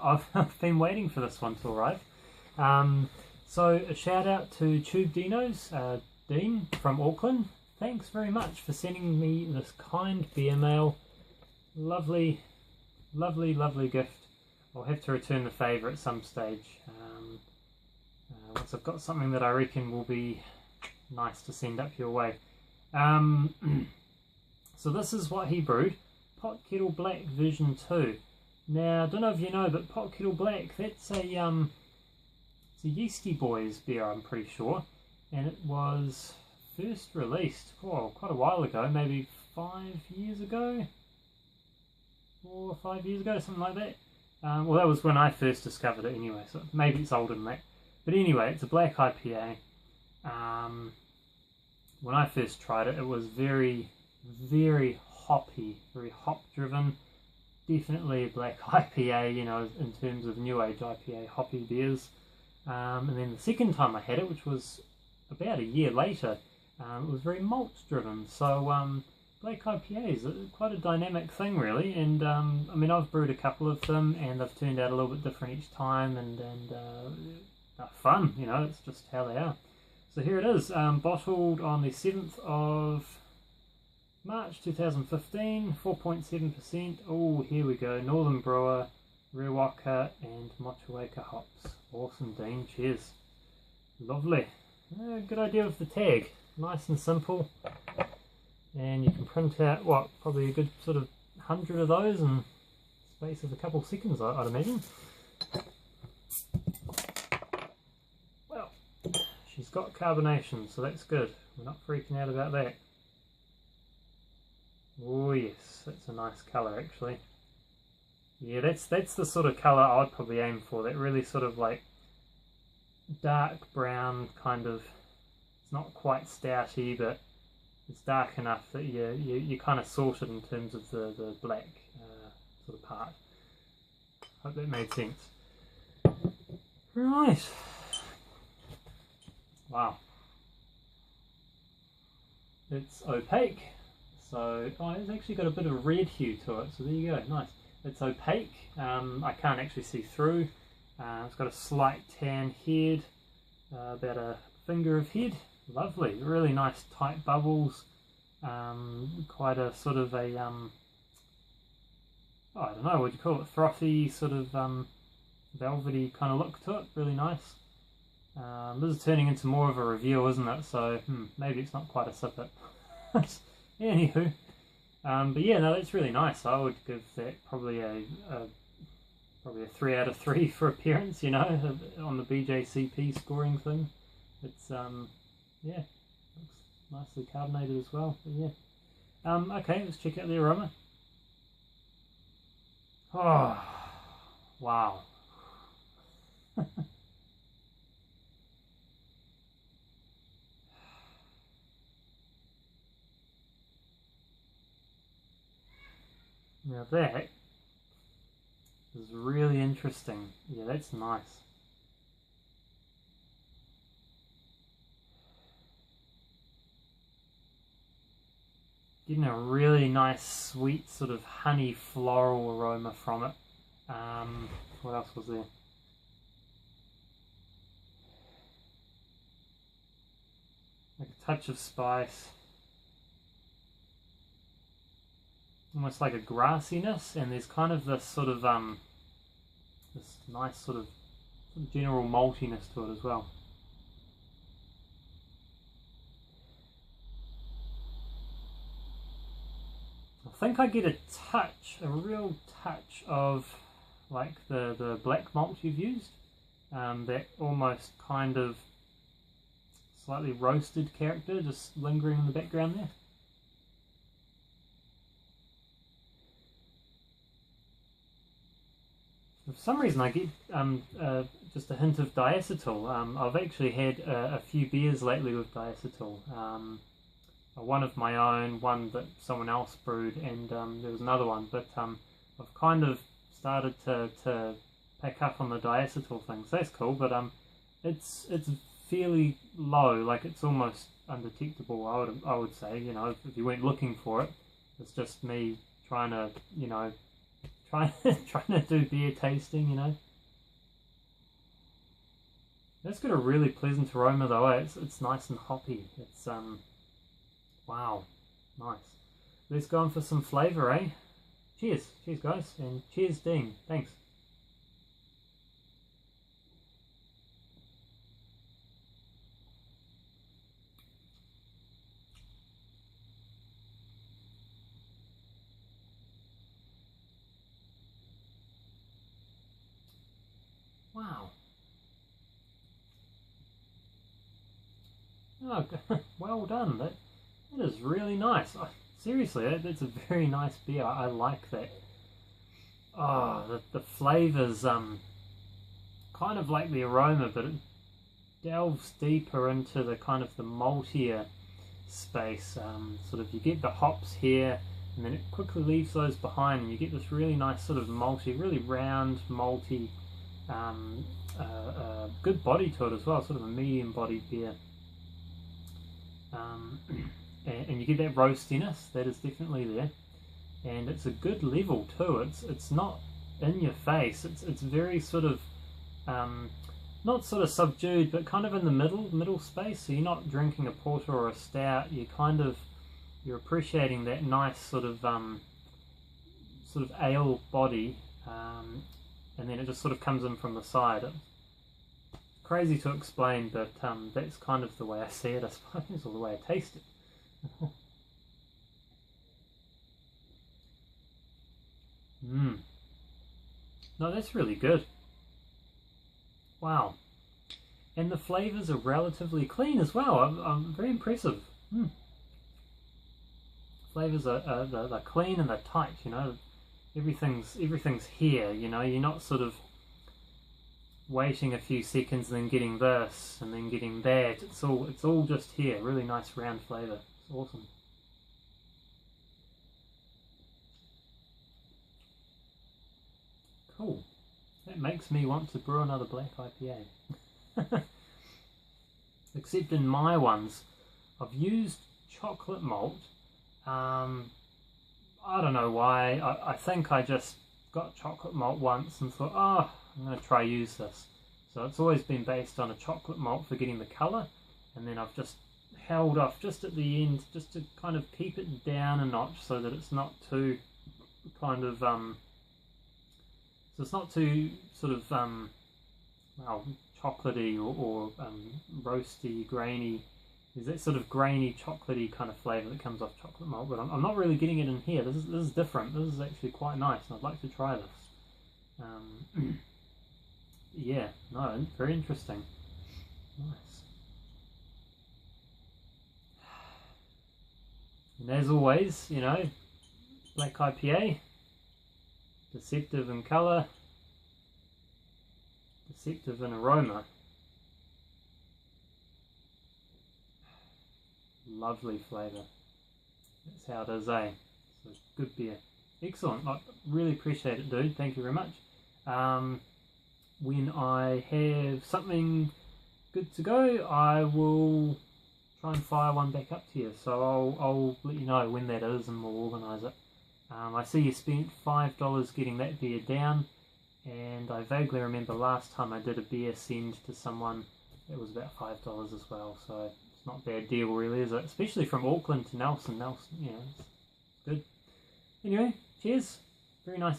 I've been waiting for this one to arrive. So a shout out to TubeDinoz, Dean from Auckland. Thanks very much for sending me this kind beer mail. Lovely, lovely, lovely gift. I'll have to return the favour at some stage. Once I've got something that I reckon will be nice to send up your way. So this is what he brewed. Pot Kettle Black version 2. Now, I don't know if you know, but Pot Kettle Black, that's a it's a Yeasty Boys beer, I'm pretty sure. And it was first released, quite a while ago, maybe 5 years ago? 4 or 5 years ago, something like that. Well, that was when I first discovered it anyway, so maybe it's older than that. But anyway, it's a black IPA. When I first tried it, it was very, very hoppy, very hop driven. Definitely a black IPA, you know, in terms of new age IPA hoppy beers. And then the second time I had it, which was about a year later, it was very malt driven. So black IPAs are quite a dynamic thing, really. And I mean, I've brewed a couple of them, and they've turned out a little bit different each time, and they're fun, you know. It's just how they are. So here it is, bottled on the 7th of March 2015, 4.7%. Oh, here we go. Northern Brewer, Rewaka and Motueka hops. Awesome, Dean. Cheers. Lovely. Good idea with the tag. Nice and simple. And you can print out, what, probably a good sort of 100 of those in the space of a couple of seconds, I'd imagine. Well, she's got carbonation, so that's good. We're not freaking out about that. Oh yes, that's a nice colour actually. Yeah, that's the sort of colour I'd probably aim for. That really sort of like dark brown kind of. It's not quite stouty, but it's dark enough that you kind of sort it in terms of the black sort of part. Hope that made sense. Right. Wow. It's opaque. So, it's actually got a bit of a red hue to it, so there you go, nice. It's opaque, I can't actually see through. It's got a slight tan head, about a finger of head. Lovely, really nice tight bubbles. Quite a sort of a, I don't know, what do you call it, frothy, sort of velvety kind of look to it, really nice. This is turning into more of a review, isn't it? So, maybe it's not quite a sip it. Anywho, but yeah, no, that's really nice. I would give that probably a 3 out of 3 for appearance, you know, on the BJCP scoring thing. It's yeah, looks nicely carbonated as well. But yeah, okay, let's check out the aroma. Oh, wow. Now that is really interesting. Yeah, that's nice. Getting a really nice, sweet, sort of honey floral aroma from it. What else was there? Like a touch of spice. Almost like a grassiness, and there's kind of this sort of this nice sort of general maltiness to it as well. I think I get a real touch of like the black malt you've used, that almost kind of slightly roasted character just lingering in the background there. For some reason I get just a hint of diacetyl. I've actually had a few beers lately with diacetyl. One of my own, one that someone else brewed, and there was another one. But I've kind of started to pick up on the diacetyl thing, so that's cool. But it's fairly low, like it's almost undetectable. I would say, you know, if you weren't looking for it, it's just me trying to, you know, trying to do beer tasting, you know. That's got a really pleasant aroma though. It's nice and hoppy. It's wow, nice. Let's go on for some flavour, eh? Cheers, cheers guys, and cheers Dean. Thanks. Wow. Oh, well done. That is really nice. Seriously, that's a very nice beer. I like that. Oh, the flavours, kind of like the aroma, but it delves deeper into the kind of the maltier space. Sort of you get the hops here, and then it quickly leaves those behind, and you get this really nice sort of malty, really round, malty, good body to it as well, sort of a medium bodied beer. And you get that roastiness, that is definitely there, and it's a good level too. It's not in your face. It's very sort of not sort of subdued, but kind of in the middle space. So you're not drinking a porter or a stout. You're appreciating that nice sort of ale body, and then it just sort of comes in from the side. It's crazy to explain, but that's kind of the way I see it, I suppose, or the way I taste it. No, that's really good. Wow. And the flavours are relatively clean as well. I'm very impressive. Flavours are they're clean and they're tight, you know. Everything's here, you know. You're not sort of waiting a few seconds and then getting this and then getting that. It's all just here. Really nice round flavour. It's awesome. Cool. That makes me want to brew another black IPA. Except in my ones, I've used chocolate malt. I don't know why. I think I just got chocolate malt once and thought, oh, I'm going to try use this. So it's always been based on a chocolate malt for getting the colour, and then I've just held off just at the end just to kind of keep it down a notch so that it's not too kind of so it's not too sort of well, chocolatey or roasty, grainy. There's that sort of grainy, chocolatey kind of flavour that comes off chocolate malt, but I'm not really getting it in here. This is different. This is actually quite nice, and I'd like to try this. Yeah, no, very interesting. Nice. And as always, you know, black IPA, deceptive in colour, deceptive in aroma. Lovely flavour. That's how it is, eh? So good beer. Excellent. I really appreciate it, dude. Thank you very much. When I have something good to go, I will try and fire one back up to you. So I'll let you know when that is and we'll organise it. I see you spent $5 getting that beer down, and I vaguely remember last time I did a beer send to someone, it was about $5 as well, so it's not a bad deal really, is it? Especially from Auckland to Nelson, you know, it's good. Anyway, cheers, very nice.